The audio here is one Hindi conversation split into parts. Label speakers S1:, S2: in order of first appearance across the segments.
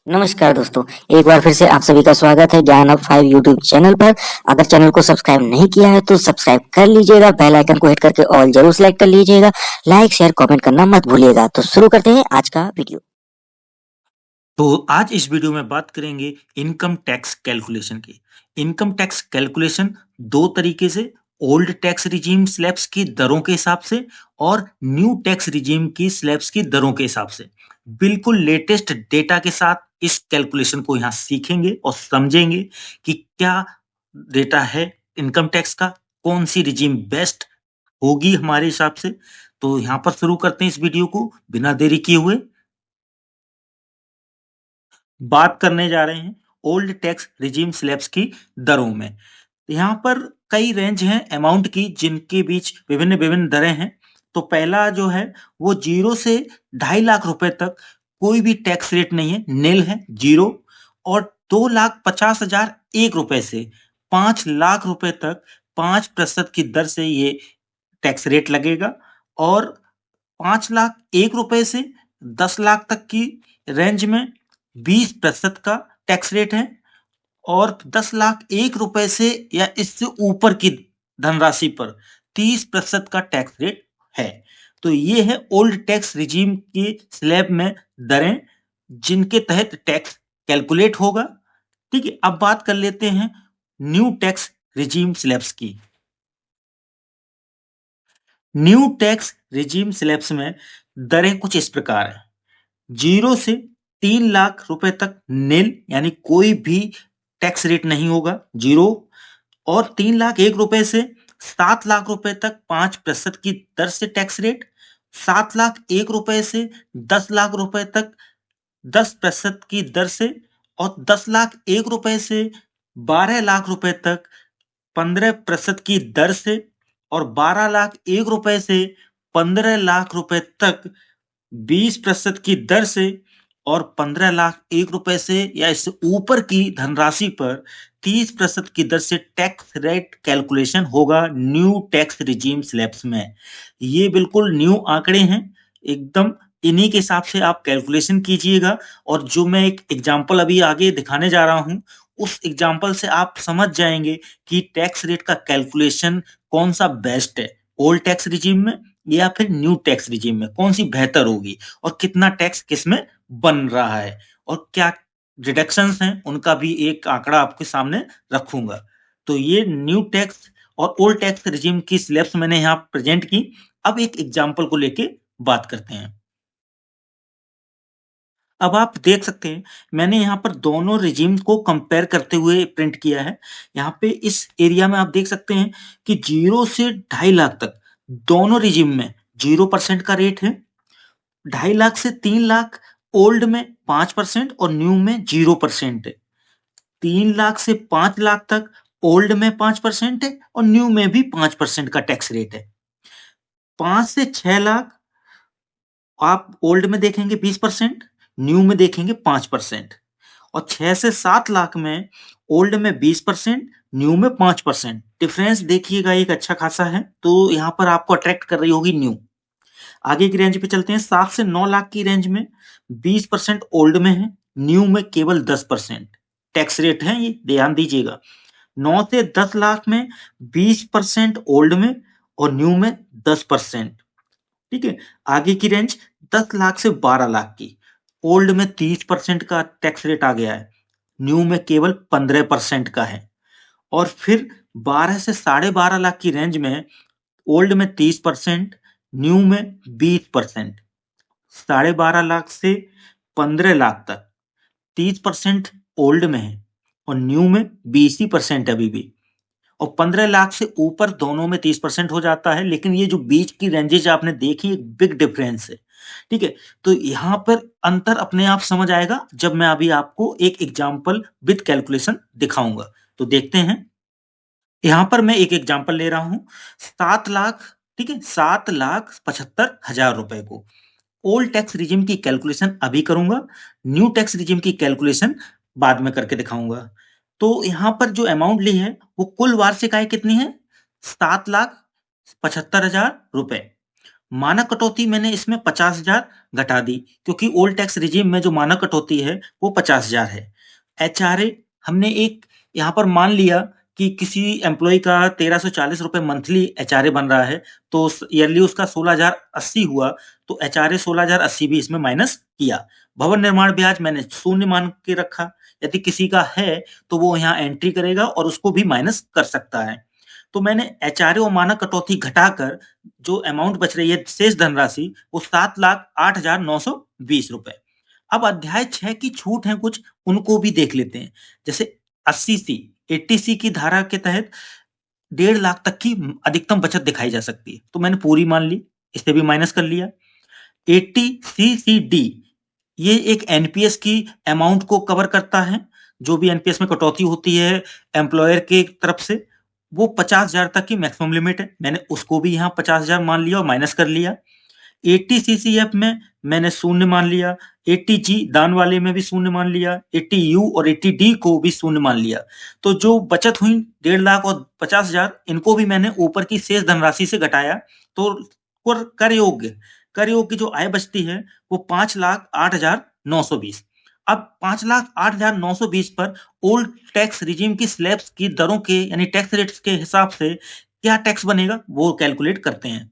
S1: नमस्कार दोस्तों, एक बार फिर से आप सभी का स्वागत है ज्ञान ऑफ 5 यूट्यूब चैनल पर। अगर चैनल को सब्सक्राइब नहीं किया है तो सब्सक्राइब कर लीजिएगा, बेल आइकन को हिट करके ऑल जरूर सेलेक्ट कर लीजिएगा, लाइक शेयर कमेंट करना मत भूलिएगा। तो शुरू करते हैं आज का वीडियो।
S2: तो आज इस वीडियो में बात करेंगे इनकम टैक्स कैलकुलेशन की। इनकम टैक्स कैलकुलेशन दो तरीके से, ओल्ड टैक्स रिजीम स्लैब्स की दरों के हिसाब से और न्यू टैक्स रिजीम की स्लैब्स की दरों के हिसाब से। बिल्कुल लेटेस्ट डेटा के साथ इस कैलकुलेशन को यहाँ सीखेंगे और समझेंगे कि क्या डेटा है इनकम टैक्स का, कौन सी रिजीम बेस्ट होगी हमारे हिसाब से। तो यहाँ पर शुरू करते हैं इस वीडियो को बिना देरी किए हुए। बात करने जा रहे हैं ओल्ड टैक्स रिजीम स्लैब्स की दरों में। यहाँ पर कई रेंज हैं अमाउंट की जिनके बीच विभिन्न-विभिन्न दरें हैं। तो पहला जो है वो 0 से 2.5 लाख रुपए तक कोई भी टैक्स रेट नहीं है, निल है, 0। और 2,50,001 रुपए से 5 लाख रुपए तक 5% की दर से ये टैक्स रेट लगेगा। और 5 लाख 1 रुपए से 10 लाख तक की रेंज में 20% का टैक्स रेट है। और 10 लाख 1 रुपए से या इससे ऊपर की धनराशि पर 30% का टैक्स रेट है। तो ये है ओल्ड टैक्स रिजीम की स्लैब में दरें जिनके तहत टैक्स कैलकुलेट होगा। ठीक है, अब बात कर लेते हैं न्यू टैक्स रिजीम स्लैब्स की। न्यू टैक्स रिजीम स्लैब्स में दरें कुछ इस प्रकार है। 0 से 3 लाख रुपए तक निल यानी कोई भी टैक्स रेट नहीं होगा, 0। और 3 लाख 1 रुपए से 7 लाख रुपए तक 5% की दर से टैक्स रेट, 7 लाख 1 रुपए से 10 लाख रुपए तक 10% की दर से, और 10 लाख 1 रुपए से 12 लाख रुपए तक 15% की दर से, और 12 लाख 1 रुपए से 15 लाख रुपए तक 20% की दर से, और 15 लाख 1 रुपए से या इससे ऊपर की धनराशि पर 30% की दर से टैक्स रेट कैलकुलेशन होगा न्यू टैक्स रिजीम स्लैब्स में। ये बिल्कुल न्यू आंकड़े हैं, एकदम इन्हीं के हिसाब से आप कैलकुलेशन कीजिएगा। और जो मैं एक एग्जांपल अभी आगे दिखाने जा रहा हूँ, उस एग्जांपल से आप समझ जाएँगे कि टैक्स रेट का कैलकुलेशन कौन-सा बेस्ट है, ओल्ड टैक्स रिजीम में या फिर न्यू टैक्स रिजीम में कौन-सी बेहतर होगी, और कितना टैक्स किसमें बन रहा है, और क्या डिडक्शंस हैं, उनका भी एक आंकड़ा आपके सामने रखूँगा। तो ये न्यू टैक्स और ओल्ड टैक्स रिजीम की स्लैब्स मैंने यहाँ प्रेज़ेंट की। अब एक एग्जांपल को लेके बात करते हैं। अब आप देख सकते हैं, मैंने यहाँ पर दोनों रिजीम को कंपेयर करते हुए प्रिंट किया है। यहाँ पे इस एरिया में आप देख सकते हैं कि 0 से 2.5 लाख तक दोनों रिजीम में 0% का रेट है। 2.5 लाख से 3 लाख ओल्ड में 5% और न्यू में 0% है। 3 लाख से 5 लाख तक ओल्ड में 5% है और न्यू में भी 5% का टैक्स रेट है। 5 से 6 लाख आप ओल्ड में देखेंगे 20%, न्यू में देखेंगे 5%। और 6 से 7 लाख में ओल्ड में 20%, न्यू में 5%। डिफरेंस देखिएगा एक अच्छा खासा है, तो यहाँ पर आपको अट्रैक्ट कर रही होगी न्यू। आगे की रेंज पे चलते हैं। 7 से 9 लाख की रेंज में 20% ओल्ड में है, न्यू में केवल 10% टैक्स रेट है, ये ध्यान दीजिएगा। 9 से 10 लाख में 20% ओल्ड में और न्यू में 10%। ठीक है, आगे की रेंज 10 लाख से 12 लाख की, ओल्ड में 30% का टैक्स रेट आ गया है, न्यू में केवल 15% का है। और फिर 12 से 12.5 लाख की रेंज में ओल्ड में 30%, न्यू में 20%। 12.5 लाख से 15 लाख तक 30% ओल्ड में है और न्यू में 20 ही परसेंट अभी भी। और 15 लाख से ऊपर दोनों में 30% हो जाता है, लेकिन ये जो बीच की रेंजेज आपने देखी, एक बिग डिफरेंस है। ठीक है, तो यहाँ पर अंतर अपने आप समझ आएगा जब मैं अभी आपको एक एग्जाम्पल विद कैलकुलेशन दिखाऊंगा। तो देखते हैं, यहाँ पर मैं एक एग्जाम्पल ले रहा हूँ 7 लाख, ठीक है, 7,75,000 रुपए को ओल्ड टैक्स रिजिम की कैलकुलेशन अभी करूंगा, न्यू टैक्स रिजिम की कैलकुलेशन बाद में करके दिखाऊंगा। तो यहाँ पर जो अमाउंट ली है वो कुल वार्षिक आय कितनी है, 7,75,000 रुपए। मानक कटौती मैंने इसमें 50,000 घटा दी, क्योंकि ओल्ड टैक्स रिजीम में जो मानक कटौती है वो 50,000 है। एचआरए हमने एक यहाँ पर मान लिया कि किसी एम्प्लॉय का 1340 रुपए मंथली एचआरए बन रहा है, तो ईयरली उसका 16,080 हुआ, तो एचआरए 16,080 भी इसमें माइनस किया। भवन निर्माण ब्याज मैंने शून्य मान के रखा, यदि किसी का है तो वो यहाँ एंट्री करेगा और उसको भी माइनस कर सकता है। तो मैंने एचआरए और मानक कटौती घटाकर जो अमाउंट बच रही है शेष धनराशि, वो 7,08,920 रुपए। अब अध्याय 6 की छूट है कुछ, उनको भी देख लेते हैं। जैसे 80C 80C की धारा के तहत 1.5 लाख तक की अधिकतम बचत दिखाई जा सकती है, तो मैंने पूरी मान ली, इसे भी माइनस कर लिया। 80CCD ये एक एनपीएस की अमाउंट को कवर करता है, जो भी एनपीएस में कटौती होती है एम्प्लॉयर के तरफ से, वो 50,000 तक की मैक्सिमम लिमिट है, मैंने उसको भी यहाँ 50,000 मान लिया और माइनस कर लिया। 80 सीसीएफ में मैंने शून्य मान लिया, 80G दान वाले में भी शून्य मान लिया, 80U और 80D को भी शून्य मान लिया। तो जो बचत हुई 1.5 लाख और 50,000, इनको भी मैंने ऊपर की शेष धनराशि से घटाया, तो कर योग्य जो आय बचती है वो 5,08,920। अब 5,08,920 पर ओल्ड टैक्स रिजीम की स्लैब्स की दरों के यानी टैक्स रेट्स के हिसाब से क्या टैक्स बनेगा वो कैलकुलेट करते हैं।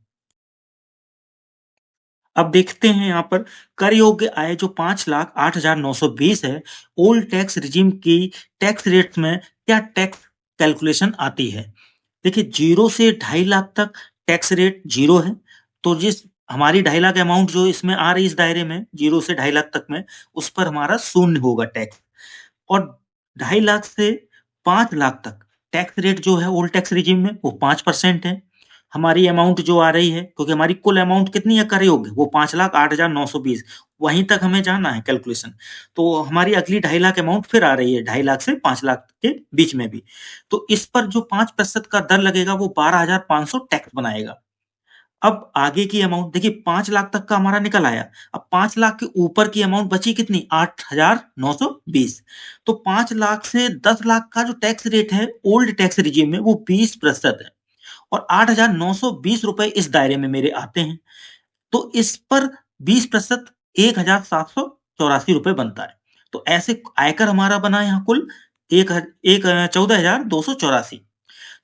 S2: अब देखते हैं यहाँ पर कर योग्य आय जो 5,08,920 है, ओल्ड टैक्स रिजीम की टैक्स रेट्स में क्या टैक्स कैलकुलेशन आती है। देखिए 0 से 2.5 लाख तक टैक्स रेट 0 है, तो जिस हमारी 2.5 लाख अमाउंट जो इसमें आ रही इस दायरे में 0 से 2.5 लाख तक में, उस पर हमारा शून्य होगा टैक्स। और 2.5 लाख से 5 लाख तक टैक्स रेट जो है ओल्ड टैक्स रिजीम में वो 5% है। हमारी अमाउंट जो आ रही है, क्योंकि हमारी कुल अमाउंट कितनी है कर योग्य, वो 5,08,920, वहीं तक हमें जाना है कैलकुलेशन। तो हमारी अगली 2.5 लाख अमाउंट फिर आ रही है 2.5 लाख से 5 लाख के बीच में भी। तो इस पर जो 5% का दर लगेगा वो 12,500 टैक्स बनाएगा। अब आगे की अमाउंट देखिए 5 लाख तक का हमारा निकल आया। अब 5 लाख के ऊपर की अमाउंट बची कितनी 8,920। तो 5 लाख से 10 लाख का जो टैक्स रेट है ओल्ड टैक्स रिजीम में वो 20% है, और 8,920 रुपए इस दायरे में मेरे आते हैं। तो इस पर 20% 1,784 रुपए बनता है। तो ऐसे आयकर हमारा बना यहाँ कुल 14,284।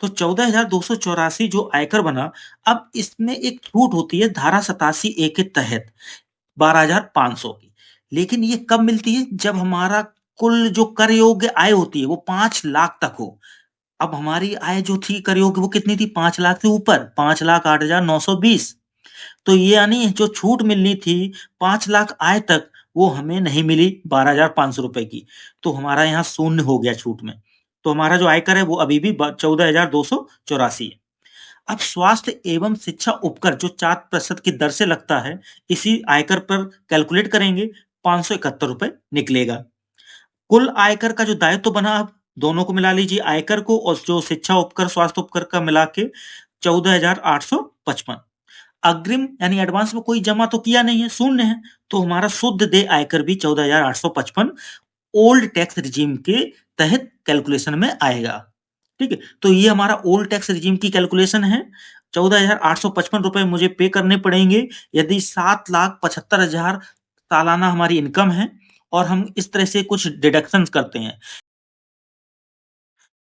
S2: तो 14,284 जो आयकर बना, अब इसमें एक छूट होती है धारा 87A के तहत 12,500 की। लेकिन ये कब मिलती है, जब हमारा कुल जो कर योग्य आय होती है वो 5 लाख तक हो। अब हमारी आय जो थी कर योग्य वो कितनी थी, 5 लाख से ऊपर, 5,08,920। तो ये यानी जो छूट मिलनी थी 5 लाख आय तक, वो हमें नहीं मिली 12,500 रुपए की। तो हमारा यहाँ शून्य हो गया छूट में। तो हमारा जो आयकर है वो अभी भी 14,284 है। अब स्वास्थ्य एवं शिक्षा उपकर जो 4% की दर से लगता है, इसी आयकर पर कैलकुलेट करेंगे, 571 रुपए निकलेगा। कुल आयकर का जो दायित्व तो बना, अब दोनों को मिला लीजिए, आयकर को और जो शिक्षा उपकर स्वास्थ्य उपकर का मिला के 14,855। अग्रिम यानी एडवांस में कोई जमा तो किया नहीं है, शून्य है, तो हमारा शुद्ध देय आयकर भी 14,855 ओल्ड टैक्स रिजीम के तहत कैलकुलेशन में आएगा। ठीक है, तो ये हमारा ओल्ड टैक्स रिजीम की कैलकुलेशन है। 14,855 रुपए मुझे पे करने पड़ेंगे यदि 7,75,000 सालाना हमारी इनकम है, और हम इस तरह से कुछ डिडक्शंस करते हैं।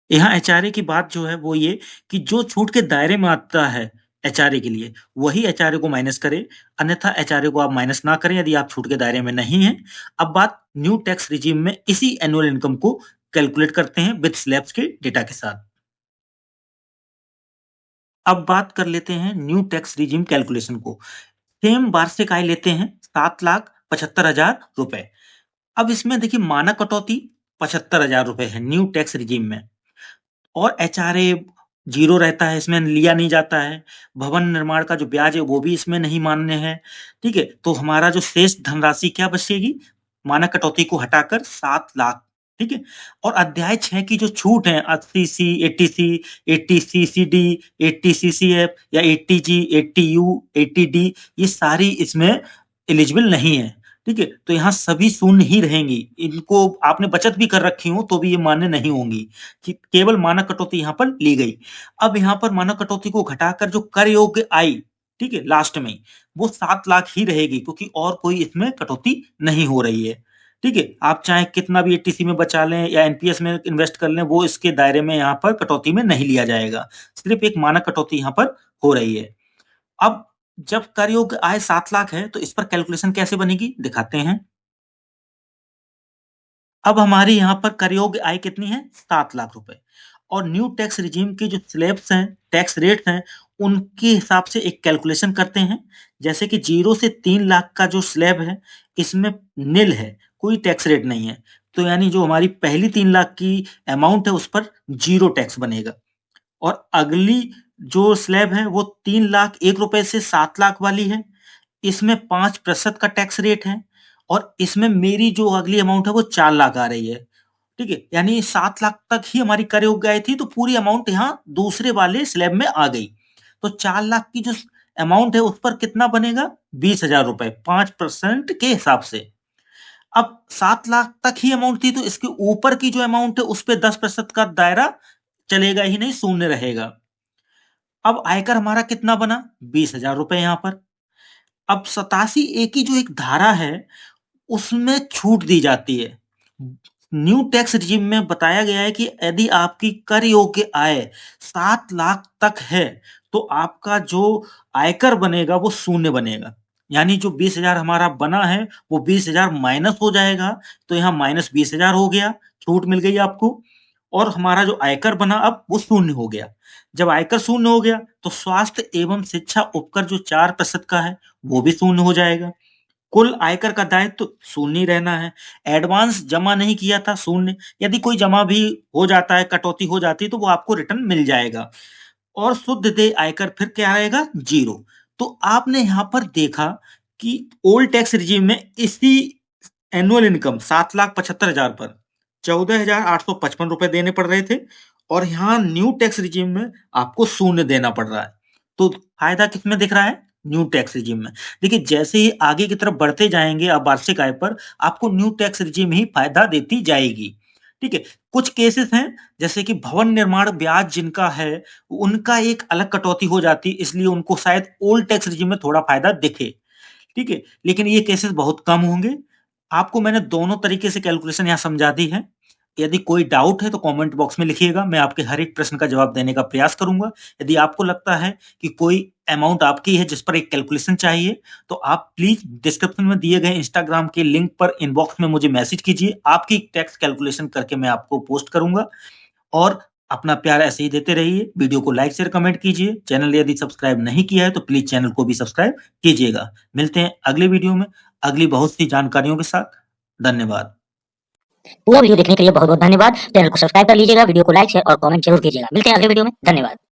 S2: यहाँ एचआरए की बात जो है वो ये कि जो छूट के दायरे में आता है एचआरए के लिए, वही एचआरए को माइनस करे, अन्यथा एचआरए को आप माइनस ना करें यदि आप छूट के दायरे में नहीं हैं। अब बात न्यू टैक्स रिजीम में इसी एनुअल इनकम को कैलकुलेट करते हैं विद स्लैब्स के डेटा के साथ। अब बात कर लेते हैं न्यू टैक्स रिजीम कैलकुलेशन को। सेम वार्षिक आय लेते हैं 7,75,000 रुपए। अब इसमें देखिए मानक कटौती 75,000 रुपए है न्यू टैक्स रिजीम में, और एचआरए 0 रहता है, इसमें लिया नहीं जाता है। भवन निर्माण का जो ब्याज है वो भी इसमें नहीं मान्य है। ठीक है? तो हमारा जो शेष धनराशि क्या बचेगी? मानक कटौती को हटाकर 7 लाख। ठीक है? और अध्याय 6 की जो छूट है 80C, 80C, 80CCD, 80CCF या 80G, 80U, 80D, ये सारी इसमें एलिजिबल नहीं है। ठीक है? तो यहाँ सभी शून्य ही रहेंगी। इनको आपने बचत भी कर रखी हो तो भी ये मान्य नहीं होंगी, कि केवल मानक कटौती यहाँ पर ली गई। अब यहाँ पर मानक कटौती को घटाकर जो कर योग्य आय ठीक है, लास्ट में वो 7 लाख ही रहेगी, क्योंकि और कोई इसमें कटौती नहीं हो रही है। ठीक है, आप चाहे कितना भी एटीसी में बचा लें या एनपीएस में इन्वेस्ट कर लें, वो इसके दायरे में यहाँ पर कटौती में नहीं लिया जाएगा। सिर्फ एक मानक कटौती यहाँ पर हो रही है। अब जब कर योग्य आय 7 लाख है, तो इस पर कैलकुलेशन कैसे बनेगी दिखाते हैं। अब हमारी यहाँ पर कर योग्य आय कितनी है? 7 लाख रुपए, और न्यू टैक्स रिजीम के जो स्लैब्स हैं, टैक्स रेट्स हैं, उनके हिसाब से एक कैलकुलेशन करते हैं। जैसे कि 0 से 3 लाख का जो स्लैब है, इसमें निल है, कोई टैक्स रेट नहीं है। तो यानी जो हमारी पहली 3 लाख की अमाउंट है, उस पर 0 टैक्स बनेगा। और अगली जो स्लैब है, वो 3 लाख 1 रुपए से 7 लाख वाली है। इसमें 5% का टैक्स रेट है, और इसमें मेरी जो अगली अमाउंट है वो 4 लाख आ रही है। ठीक है? यानी 7 लाख तक ही हमारी कर योग्य आय थी, तो पूरी अमाउंट यहाँ दूसरे वाले स्लैब में आ गई। तो 4 लाख की जो अमाउंट है, उस पर कितना बनेगा? 20,000 रुपए 5% के हिसाब से। अब 7 लाख तक ही अमाउंट थी, तो इसके ऊपर की जो अमाउंट है, उस पे 10% का दायरा चलेगा ही नहीं, शून्य रहेगा। अब आयकर हमारा कितना बना? 20,000 रुपए यहाँ पर। अब 87A की जो एक धारा है, उसमें छूट दी जाती है। न्यू टैक्स रिजिम में बताया गया है कि यदि आपकी कर योग्य आय 7 लाख तक है, तो आपका जो आयकर बनेगा वो शून्य बनेगा। यानी जो 20,000 हमारा बना है, वो 20,000 माइनस हो जाएगा, तो यहाँ माइनस 20,000 हो गया, छूट मिल गई आपको, और हमारा जो आयकर बना अब वो शून्य हो गया। जब आयकर शून्य हो गया, तो स्वास्थ्य एवं शिक्षा उपकर जो 4% का है, वो भी शून्य हो जाएगा। कुल आयकर का दायित्व तो शून्य ही रहना है। एडवांस जमा नहीं किया था, शून्य। यदि कोई जमा भी हो जाता है, कटौती हो जाती है, तो वो आपको रिटर्न मिल जाएगा, और शुद्ध देय आयकर फिर क्या रहेगा? 0। तो आपने यहाँ पर देखा कि ओल्ड टैक्स रिजिम में इसी एनुअल इनकम 7,75,000 पर 14,855 रुपए देने पड़ रहे थे, और यहाँ न्यू टैक्स रिजिम में आपको शून्य देना पड़ रहा है। तो फायदा किसमें दिख रहा है? न्यू टैक्स रिजिम में। देखिए, जैसे ही आगे की तरफ बढ़ते जाएंगे आप वार्षिक आय पर, आपको न्यू टैक्स रिजिम ही फायदा देती जाएगी। ठीक है? कुछ केसेस हैं, जैसे कि भवन निर्माण ब्याज जिनका है, उनका एक अलग कटौती हो जाती है, इसलिए उनको शायद ओल्ड टैक्स रिजिम में थोड़ा फायदा दिखे। ठीक है? लेकिन ये केसेस बहुत कम होंगे। आपको मैंने दोनों तरीके से कैलकुलेशन यहाँ समझा दी है। यदि कोई डाउट है तो कमेंट बॉक्स में लिखिएगा, मैं आपके हर एक प्रश्न का जवाब देने का प्रयास करूँगा। यदि आपको लगता है कि कोई अमाउंट आपकी है जिस पर एक कैलकुलेशन चाहिए, तो आप प्लीज़ डिस्क्रिप्शन में दिए गए इंस्टाग्राम के लिंक पर इनबॉक्स में मुझे मैसेज कीजिए। आपकी टैक्स कैलकुलेशन करके मैं आपको पोस्ट करूँगा, और अपना प्यार ऐसे ही देते रहिए। वीडियो को लाइक, शेयर, कमेंट कीजिए। चैनल यदि सब्सक्राइब नहीं किया है, तो प्लीज़ चैनल को भी सब्सक्राइब कीजिएगा। मिलते हैं अगले वीडियो में, अगली बहुत सी जानकारियों के साथ। धन्यवाद।
S1: पूरा वीडियो देखने के लिए बहुत बहुत धन्यवाद। चैनल को सब्सक्राइब कर लीजिएगा, वीडियो को लाइक शेयर और कमेंट जरूर कीजिएगा। मिलते हैं अगले वीडियो में। धन्यवाद।